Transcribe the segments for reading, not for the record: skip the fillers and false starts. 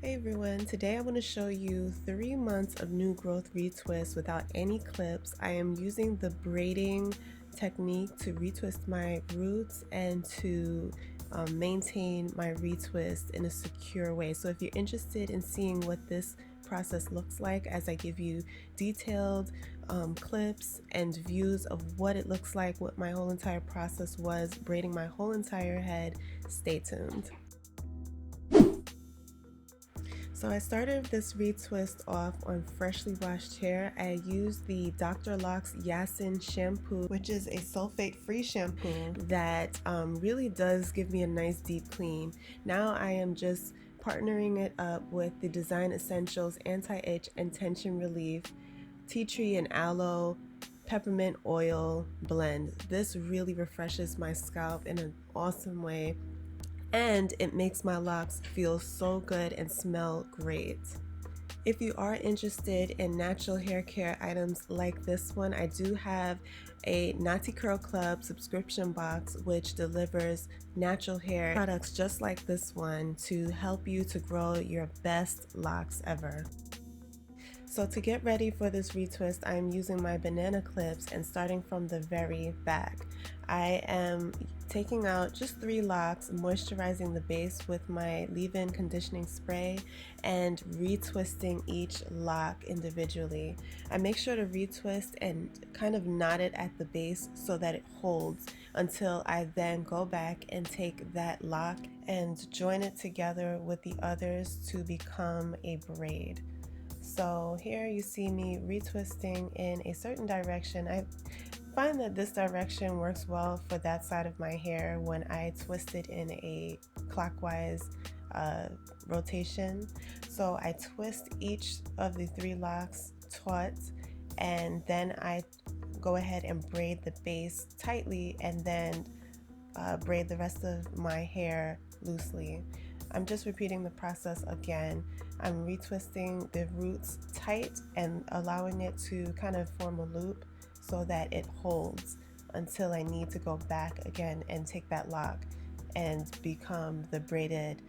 Hey everyone, today I want to show you 3 months of new growth retwist without any clips. I am using the braiding technique to retwist my roots and to maintain my retwist in a secure way. So if you're interested in seeing what this process looks like as I give you detailed clips and views of what it looks like, what my whole entire process was braiding my whole entire head, stay tuned. So I started this retwist off on freshly washed hair. I used the Locs Yasin Shampoo, which is a sulfate-free shampoo that really does give me a nice deep clean. Now I am just partnering it up with the Design Essentials Anti-Itch and Tension Relief Tea Tree and Aloe Peppermint Oil Blend. This really refreshes my scalp in an awesome way, and it makes my locks feel so good and smell great. If you are interested in natural hair care items like this one, I do have a Natty Curl Club subscription box which delivers natural hair products just like this one to help you to grow your best locks ever. So to get ready for this retwist, I'm using my banana clips and starting from the very back. I am taking out just 3 locks, moisturizing the base with my leave-in conditioning spray, and retwisting each lock individually. I make sure to retwist and kind of knot it at the base so that it holds until I then go back and take that lock and join it together with the others to become a braid. So here you see me retwisting in a certain direction. I find that this direction works well for that side of my hair when I twist it in a clockwise rotation. So I twist each of the 3 locks taut, and then I go ahead and braid the base tightly and then braid the rest of my hair loosely. I'm just repeating the process again. I'm retwisting the roots tight and allowing it to kind of form a loop so that it holds until I need to go back again and take that lock and become the braid.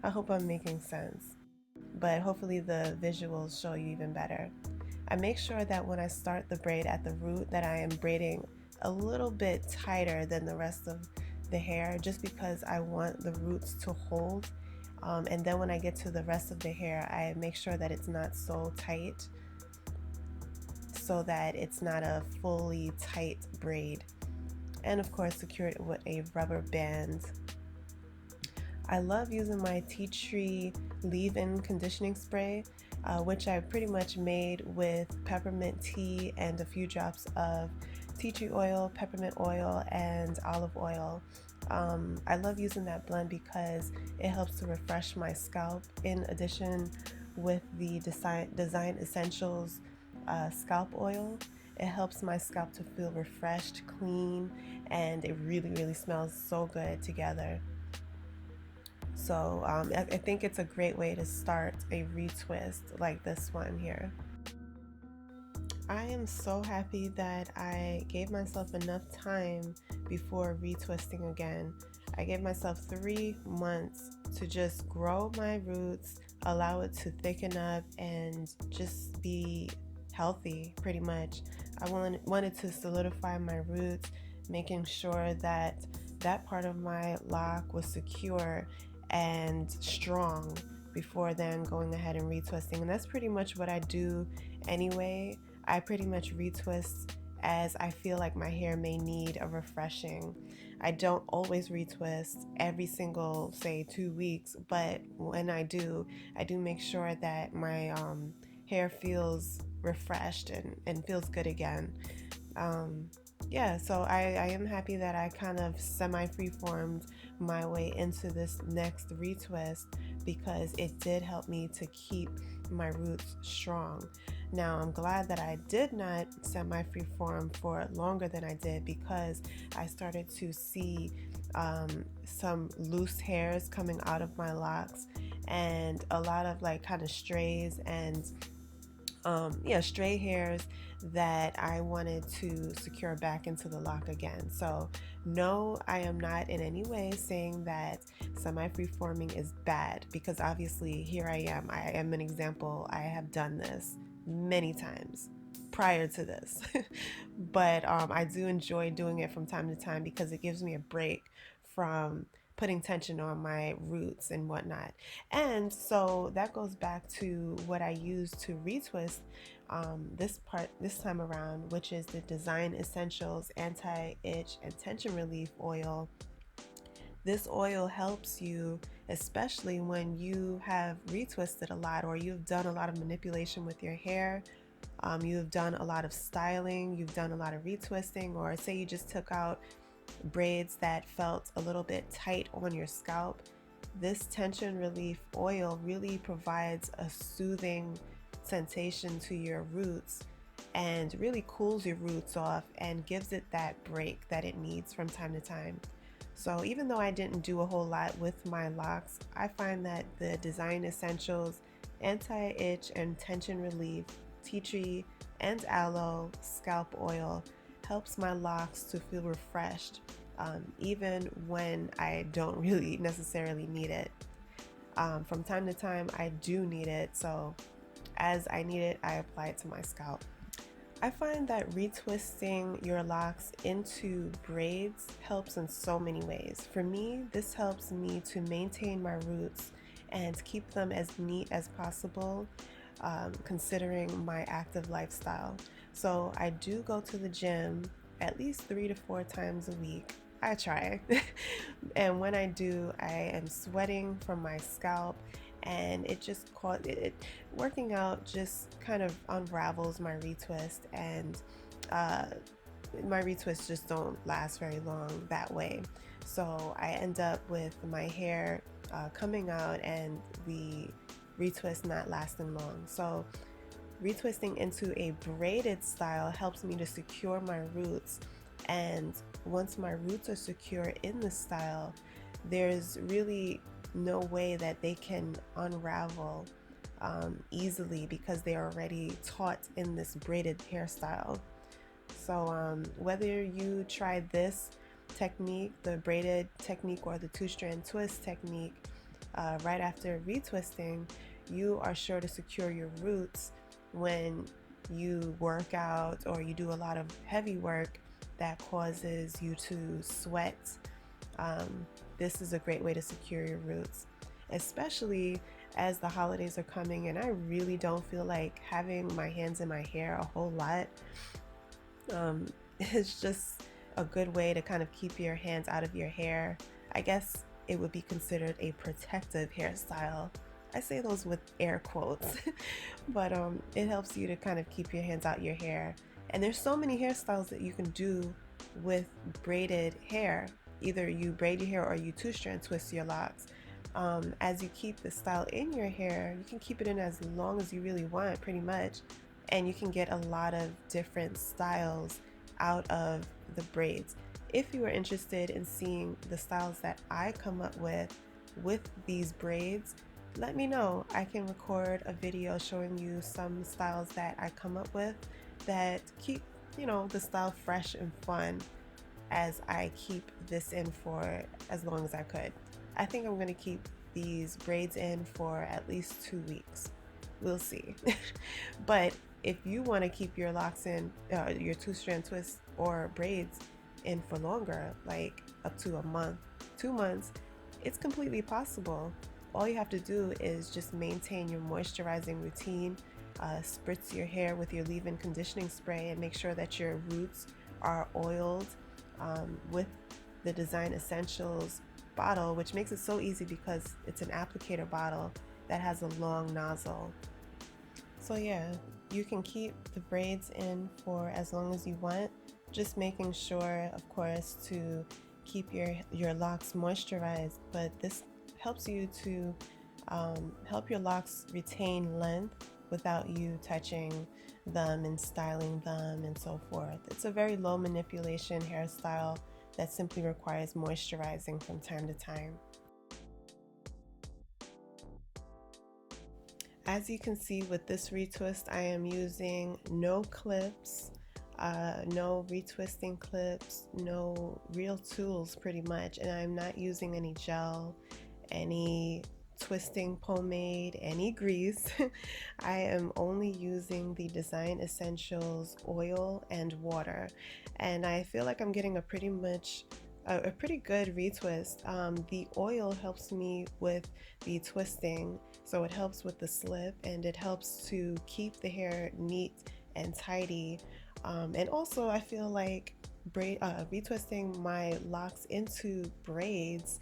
I hope I'm making sense, but hopefully the visuals show you even better. I make sure that when I start the braid at the root that I am braiding a little bit tighter than the rest of the hair, just because I want the roots to hold, and then when I get to the rest of the hair I make sure that it's not so tight so that it's not a fully tight braid, and of course secure it with a rubber band. I love using my tea tree leave-in conditioning spray, which I pretty much made with peppermint tea and a few drops of tea tree oil, peppermint oil, and olive oil. I love using that blend because it helps to refresh my scalp, in addition with the Design Essentials scalp oil. It helps my scalp to feel refreshed, clean, and it really smells so good together. So I think it's a great way to start a retwist like this one here. I am so happy that I gave myself enough time before retwisting again. I gave myself 3 months to just grow my roots, allow it to thicken up, and just be healthy pretty much. I wanted to solidify my roots, making sure that that part of my lock was secure and strong before then going ahead and retwisting. And that's pretty much what I do anyway. I pretty much retwist as I feel like my hair may need a refreshing. I don't always retwist every single, say, 2 weeks, but when I do make sure that my hair feels refreshed and feels good again. Yeah, so I am happy that I kind of semi-freeformed my way into this next retwist because it did help me to keep my roots strong. Now I'm glad that I did not semi-freeform for longer than I did, because I started to see some loose hairs coming out of my locks and a lot of like kind of strays and yeah, stray hairs that I wanted to secure back into the lock again. So no, I am not in any way saying that semi-free-forming is bad, because obviously here I am an example. I have done this many times prior to this. But I do enjoy doing it from time to time because it gives me a break from putting tension on my roots and whatnot. And so that goes back to what I use to retwist this time around, which is the Design Essentials Anti-Itch and Tension Relief Oil. This oil helps you, especially when you have retwisted a lot or you've done a lot of manipulation with your hair. You've done a lot of styling, you've done a lot of retwisting, or say you just took out braids that felt a little bit tight on your scalp. This tension relief oil really provides a soothing sensation to your roots and really cools your roots off and gives it that break that it needs from time to time. So even though I didn't do a whole lot with my locks, I find that the Design Essentials Anti-Itch and Tension Relief Tea Tree and Aloe Scalp Oil helps my locks to feel refreshed, even when I don't really necessarily need it. From time to time, I do need it, so as I need it, I apply it to my scalp. I find that retwisting your locks into braids helps in so many ways. For me, this helps me to maintain my roots and keep them as neat as possible, considering my active lifestyle. So I do go to the gym at least 3 to 4 times a week. I try. And when I do, I am sweating from my scalp, and it just working out just kind of unravels my retwist, and my retwists just don't last very long that way. So I end up with my hair coming out and the retwist not lasting long. So retwisting into a braided style helps me to secure my roots, and once my roots are secure in the style, there's really no way that they can unravel easily because they are already taught in this braided hairstyle. So whether you try this technique, the braided technique or the two-strand twist technique, right after retwisting, you are sure to secure your roots when you work out or you do a lot of heavy work that causes you to sweat. This is a great way to secure your roots, especially as the holidays are coming and I really don't feel like having my hands in my hair a whole lot. It's just a good way to kind of keep your hands out of your hair. I guess it would be considered a protective hairstyle. I say those with air quotes, but it helps you to kind of keep your hands out your hair. And there's so many hairstyles that you can do with braided hair. Either you braid your hair or you two-strand twist your locks. As you keep the style in your hair, you can keep it in as long as you really want, pretty much, and you can get a lot of different styles out of the braids. If you are interested in seeing the styles that I come up with these braids, let me know. I can record a video showing you some styles that I come up with that keep, the style fresh and fun as I keep this in for as long as I could. I think I'm going to keep these braids in for at least 2 weeks. We'll see. But if you want to keep your locks in, your two-strand twists or braids in for longer, like up to a month, 2 months, it's completely possible. All you have to do is just maintain your moisturizing routine, spritz your hair with your leave-in conditioning spray, and make sure that your roots are oiled with the Design Essentials bottle, which makes it so easy because it's an applicator bottle that has a long nozzle. So yeah, you can keep the braids in for as long as you want, just making sure, of course, to keep your locks moisturized, but this helps you to help your locks retain length without you touching them and styling them and so forth. It's a very low manipulation hairstyle that simply requires moisturizing from time to time. As you can see with this retwist, I am using no clips, no retwisting clips, no real tools pretty much, and I'm not using any gel, any twisting pomade, any grease. I am only using the Design Essentials oil and water, and I feel like I'm getting a pretty good retwist. The oil helps me with the twisting, so it helps with the slip and it helps to keep the hair neat and tidy. And also I feel like retwisting my locks into braids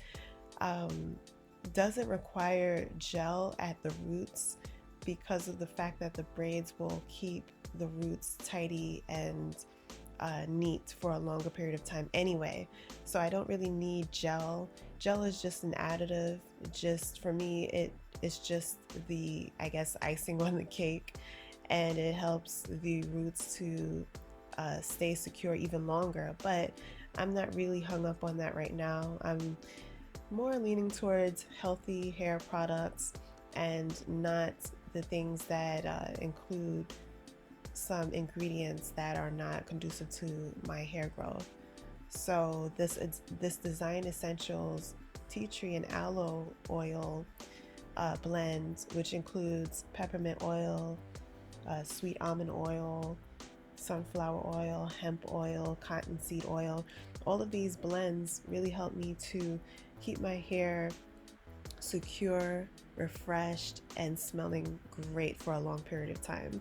doesn't require gel at the roots because of the fact that the braids will keep the roots tidy and neat for a longer period of time anyway. So I don't really need gel. Gel is just an additive. Just for me, it's just the, I guess, icing on the cake, and it helps the roots to stay secure even longer. But I'm not really hung up on that right now. I'm more leaning towards healthy hair products and not the things that include some ingredients that are not conducive to my hair growth. So this Design Essentials tea tree and aloe oil blend, which includes peppermint oil, sweet almond oil, sunflower oil, hemp oil, cottonseed oil. All of these blends really help me to keep my hair secure, refreshed, and smelling great for a long period of time.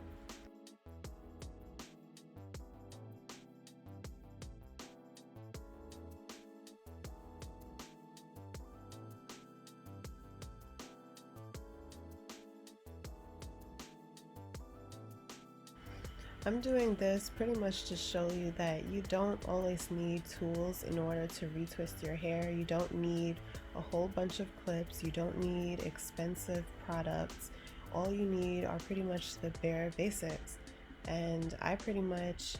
I'm doing this pretty much to show you that you don't always need tools in order to retwist your hair. You don't need a whole bunch of clips. You don't need expensive products. All you need are pretty much the bare basics. And I pretty much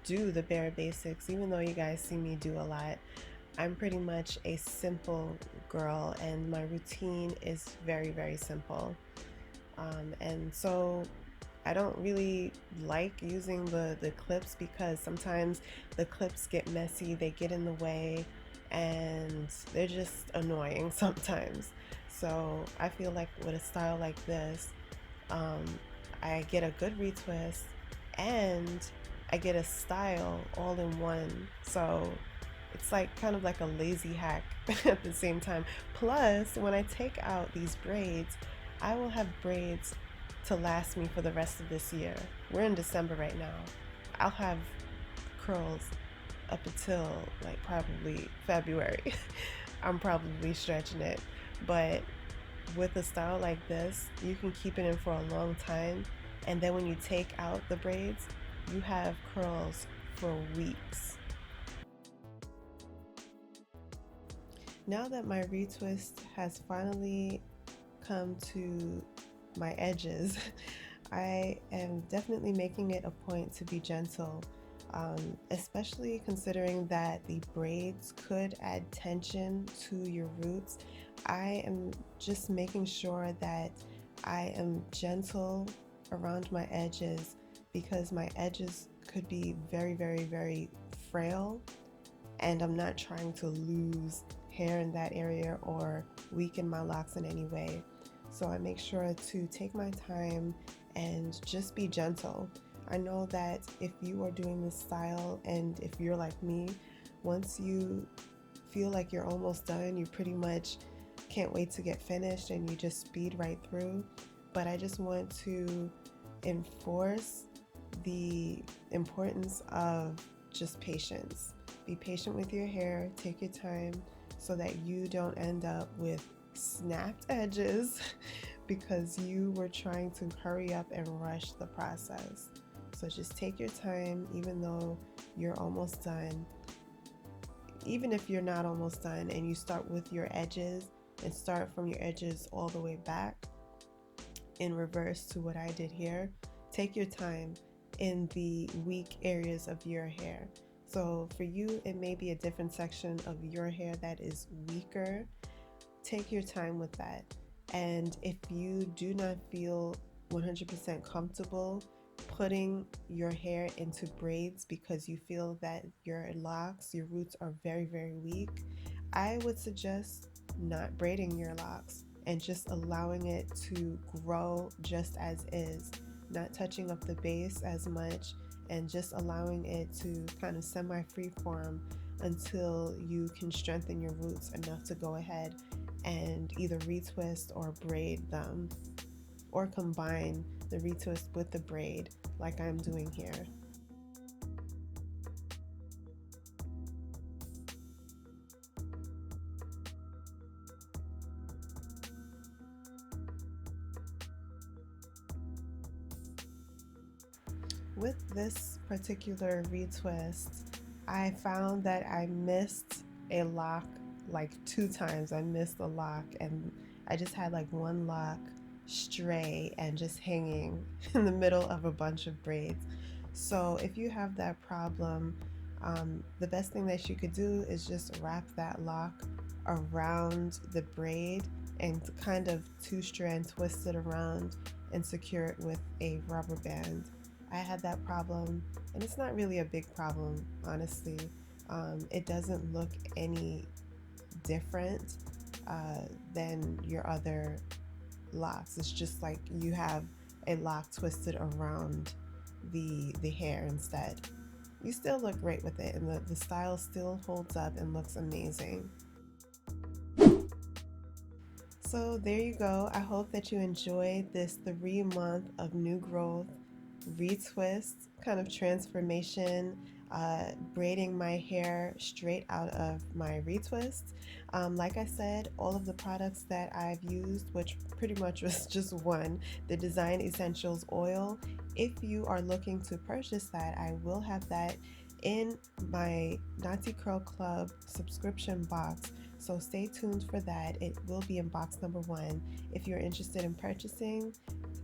do the bare basics, even though you guys see me do a lot. I'm pretty much a simple girl, and my routine is very, very simple. And so I don't really like using the clips because sometimes the clips get messy, they get in the way, and they're just annoying sometimes. So I feel like with a style like this, um, I get a good retwist and I get a style all in one. So it's like kind of like a lazy hack at the same time. Plus, when I take out these braids, I will have braids to last me for the rest of this year. We're in December right now. I'll have curls up until like probably February. I'm probably stretching it, but with a style like this, you can keep it in for a long time, and then when you take out the braids, you have curls for weeks. Now that my retwist has finally come to my edges, I am definitely making it a point to be gentle, especially considering that the braids could add tension to your roots. I am just making sure that I am gentle around my edges because my edges could be very, very, very frail, and I'm not trying to lose hair in that area or weaken my locks in any way. So I make sure to take my time and just be gentle. I know that if you are doing this style and if you're like me, once you feel like you're almost done, you pretty much can't wait to get finished and you just speed right through. But I just want to enforce the importance of just patience. Be patient with your hair, take your time so that you don't end up with snapped edges because you were trying to hurry up and rush the process. So just take your time, even though you're almost done. Even if you're not almost done and you start with your edges and start from your edges all the way back in reverse to what I did here, take your time in the weak areas of your hair. So for you, it may be a different section of your hair that is weaker. Take your time with that And if you do not feel 100% comfortable putting your hair into braids because you feel that your locks, your roots are very, very weak, I would suggest not braiding your locks and just allowing it to grow just as is, not touching up the base as much, and just allowing it to kind of semi-free form until you can strengthen your roots enough to go ahead and either retwist or braid them, or combine the retwist with the braid like I'm doing here. With this particular retwist, I found that I missed a lock like 2 times. I missed a lock and I just had like one lock stray and just hanging in the middle of a bunch of braids. So if you have that problem, the best thing that you could do is just wrap that lock around the braid and kind of 2-strand twist it around and secure it with a rubber band. I had that problem, and it's not really a big problem, honestly. It doesn't look any different than your other locks. It's just like you have a lock twisted around the hair instead. You still look great with it, and the style still holds up and looks amazing. So there you go. I hope that you enjoyed this 3-month of new growth retwist kind of transformation, braiding my hair straight out of my retwist. Like I said, all of the products that I've used, which pretty much was just one, the Design Essentials oil. If you are looking to purchase that, I will have that in my Nazi Curl Club subscription box. So stay tuned for that. It will be in box number 1. If you're interested in purchasing,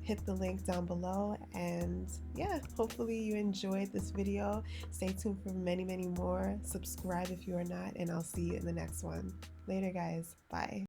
hit the link down below. And yeah, hopefully you enjoyed this video. Stay tuned for many, many more. Subscribe if you are not, and I'll see you in the next one. Later, guys. Bye.